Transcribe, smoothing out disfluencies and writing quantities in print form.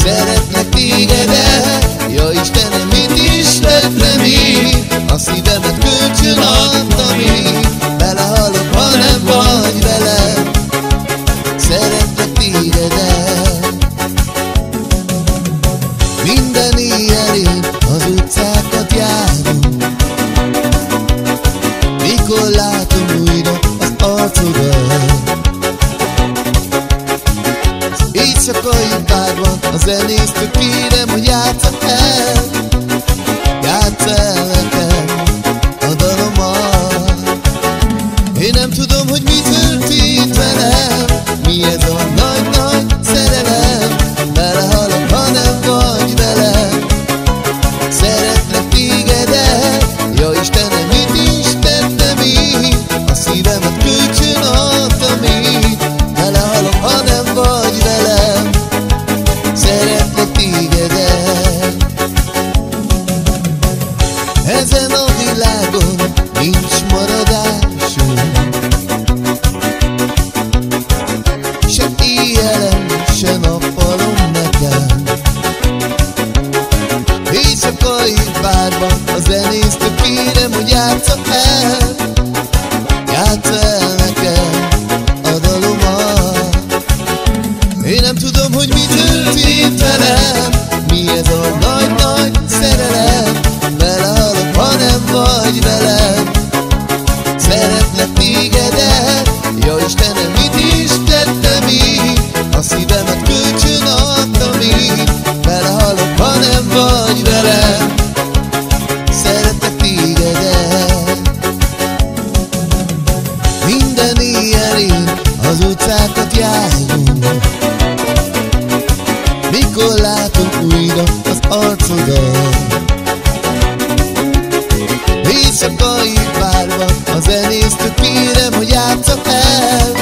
Szeretlek tégedet, ja Istenem, mit is tettem én? A szívemet kölcsön adtam én, belehalok, ha nem vagy velem. Szeretlek tégedet. Minden éjjel én az utcákat járom, mikor látom újra az arcodat. Éjszakai bárban a zenésztől kérem, hogy játssza el nekem a dalomat. Én nem tudom, hogy mi történt velem, mi ez a nagy-nagy szerelem. Belehalok, ha nem vagy velem. Szeretlek tégedet, ja Istenem, mit is tettem én? A szívemet kölcsön adtam én, belehalok, ha nem vagy velem. Szeretlek tégedet. Ezen a világon nincs maradásunk, se éjjelem, se nappalom nekem. Éjszakai bárban a zenésztől kérem, hogy játssza el nekem a dalomat. Én nem tudom, hogy mi történt velem, mi ez a nagy-nagy szerelem. Belehalok, ha nem vagy velem. Szeretlek tégedet, ja Istenem, mit is tettem én? A szívemet kölcsön adtam én, belehalok, ha nem vagy velem. Szeretlek tégedet. Minden éjjel én az utcákat járom, mikor látom újra az arcodat. Éjszakai bárban a zenésztől kérem, hogy játssza el